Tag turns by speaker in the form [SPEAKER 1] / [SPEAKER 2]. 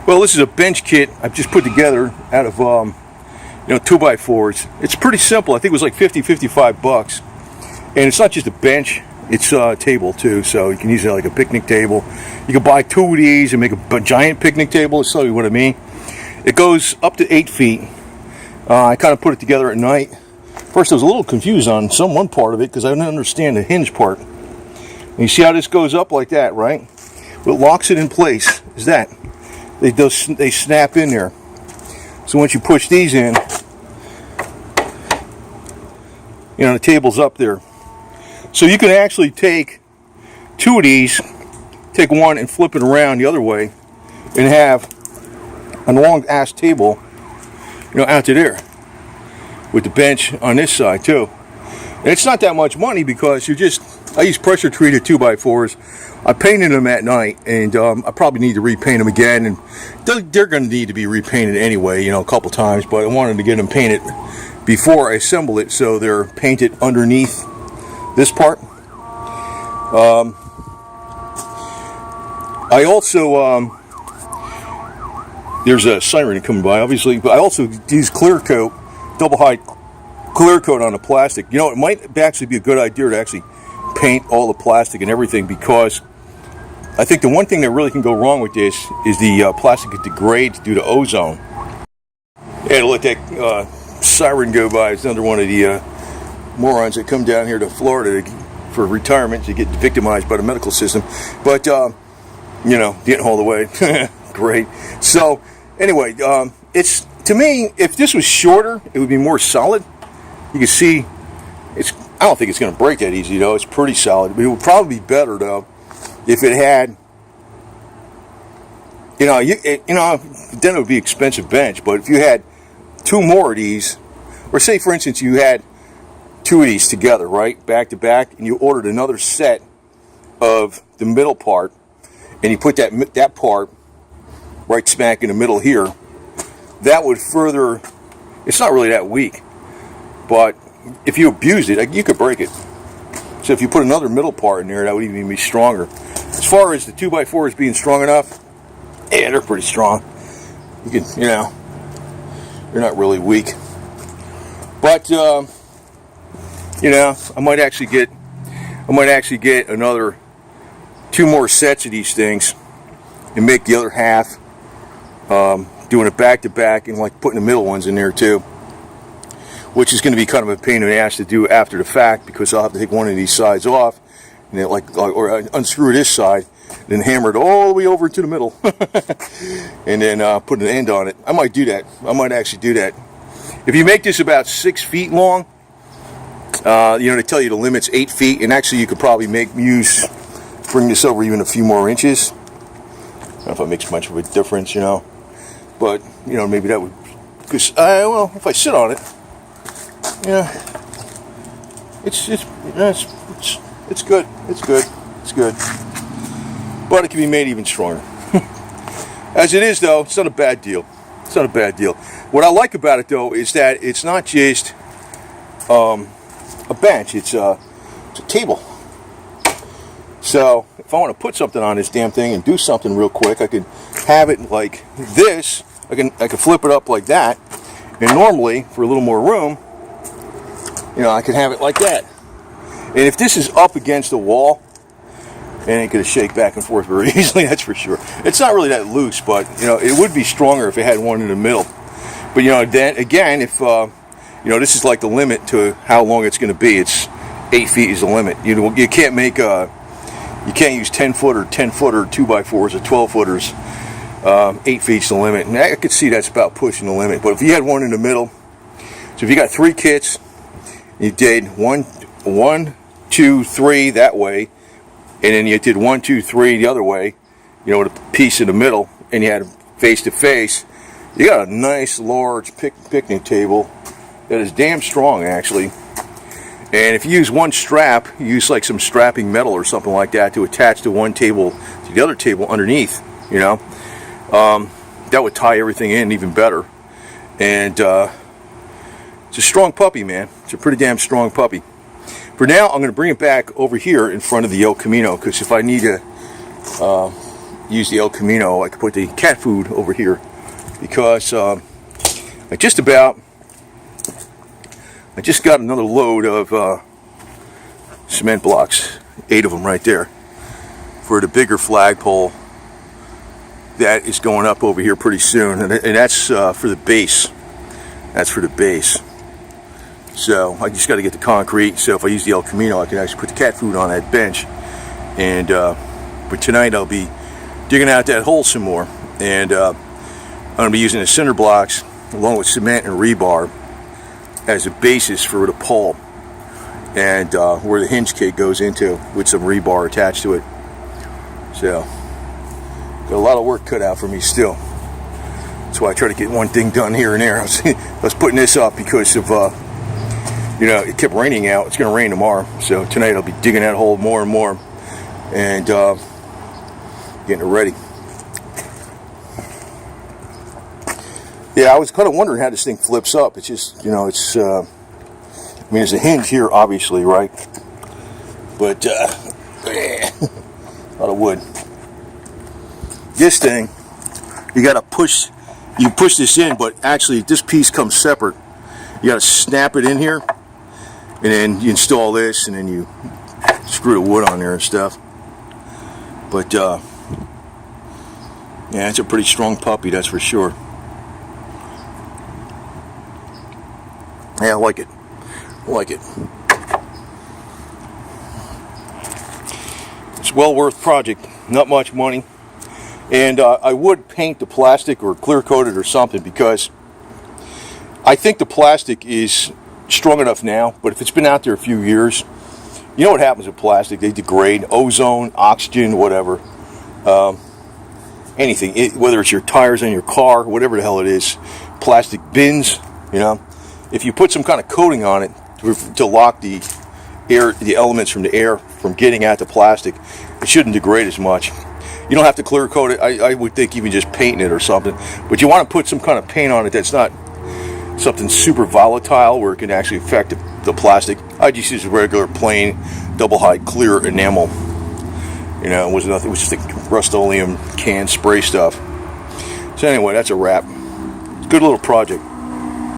[SPEAKER 1] Well, this is a bench kit I've just put together out of 2x4s. It's pretty simple. I think it was like 55 bucks. And it's not just a bench, it's a table too. So you can use it like a picnic table. You can buy 2 of these and make a giant picnic table. I'll show you what I mean. It goes up to 8 feet. I kind of put it together at night. First I was a little confused on one part of it because I didn't understand the hinge part. And you see how this goes up like that, right? What locks it in place is that. They snap in there. So once you push these in, the table's up there. So you can actually take 2 of these, take one and flip it around the other way, and have a long ass table, out to there, with the bench on this side too. And it's not that much money because I use pressure treated 2x4s. I painted them at night, and I probably need to repaint them again. And they're going to need to be repainted anyway, a couple times. But I wanted to get them painted before I assemble it, so they're painted underneath this part. I also there's a siren coming by, obviously, but I also use clear coat, double high clear coat on the plastic. It might actually be a good idea to actually paint all the plastic and everything, because I think the one thing that really can go wrong with this is the plastic could degrade due to ozone. Yeah, to let that siren go by. It's another one of the morons that come down here to Florida for retirement to get victimized by the medical system. But, getting hauled away. Great. So, anyway, it's, to me, if this was shorter, it would be more solid. You can see, I don't think it's going to break that easy, though. It's pretty solid. It would probably be better, though, if it had, then it would be expensive bench. But if you had 2 more of these, or say, for instance, you had 2 of these together, right, back to back, and you ordered another set of the middle part, and you put that part right smack in the middle here, that would further, it's not really that weak, but if you abused it, you could break it. So if you put another middle part in there, that would even be stronger. As far as the 2x4s being strong enough, yeah, they're pretty strong. You can, they're not really weak. But, I might actually get another 2 more sets of these things and make the other half, doing it back to back and like putting the middle ones in there too, which is going to be kind of a pain in the ass to do after the fact, because I'll have to take one of these sides off and then or unscrew this side, then hammer it all the way over to the middle, and then put an end on it. I might do that. I might actually do that. If you make this about 6 feet long, they tell you the limit's 8 feet, and actually you could probably bring this over even a few more inches. I don't know if it makes much of a difference, but maybe that would, because if I sit on it, it's good. It's good. But it can be made even stronger. As it is, though, it's not a bad deal. What I like about it, though, is that it's not just a bench. It's a table. So if I want to put something on this damn thing and do something real quick, I could have it like this. I can flip it up like that. And normally, for a little more room, I could have it like that. And if this is up against the wall, it ain't going to shake back and forth very easily, that's for sure. It's not really that loose, but, it would be stronger if it had one in the middle. But, then again, if, this is like the limit to how long it's going to be. It's 8 feet is the limit. You can't make you can't use 10-footer 2x4s or 12-footers. 8 feet's the limit. And I could see that's about pushing the limit. But if you had one in the middle, so if you got 3 kits, you did 1, 2, 3 that way, and then you did 1, 2, 3 the other way, with a piece in the middle, and you had face to face, you got a nice large picnic table that is damn strong, actually. And if you use one strap, you use like some strapping metal or something like that to attach to one table to the other table underneath, that would tie everything in even better. And it's a strong puppy, man. It's a pretty damn strong puppy. For now, I'm going to bring it back over here in front of the El Camino, because if I need to use the El Camino, I could put the cat food over here, because I just got another load of cement blocks, 8 of them right there, for the bigger flagpole that is going up over here pretty soon, and that's for the base. That's for the base. So I just got to get the concrete. So if I use the El Camino, I can actually put the cat food on that bench. And but tonight I'll be digging out that hole some more, and I'm going to be using the cinder blocks along with cement and rebar as a basis for the pole, and where the hinge kit goes into with some rebar attached to it. So got a lot of work cut out for me still. That's why I try to get one thing done here and there. I was putting this up because of it kept raining out. It's going to rain tomorrow, so tonight I'll be digging that hole more and more, and getting it ready. Yeah, I was kind of wondering how this thing flips up. It's just, it's, I mean, there's a hinge here, obviously, right? But, a lot of wood. This thing, you got to push this in, but actually this piece comes separate. You got to snap it in here, and then you install this, and then you screw the wood on there and stuff. But, yeah, it's a pretty strong puppy, that's for sure. Yeah, I like it. I like it. It's a well worth project. Not much money. And I would paint the plastic or clear coat it or something, because I think the plastic is strong enough now, but if it's been out there a few years, you know what happens with plastic? They degrade. Ozone, oxygen, whatever. Anything. Whether it's your tires on your car, whatever the hell it is. Plastic bins, If you put some kind of coating on it to lock the elements from the air from getting at the plastic, it shouldn't degrade as much. You don't have to clear coat it. I would think even just painting it or something. But you want to put some kind of paint on it that's not something super volatile where it can actually affect the plastic. I just use a regular plain double hide clear enamel. It was nothing. It was just a Rust-Oleum can spray stuff. So anyway, that's a wrap. It's a good little project.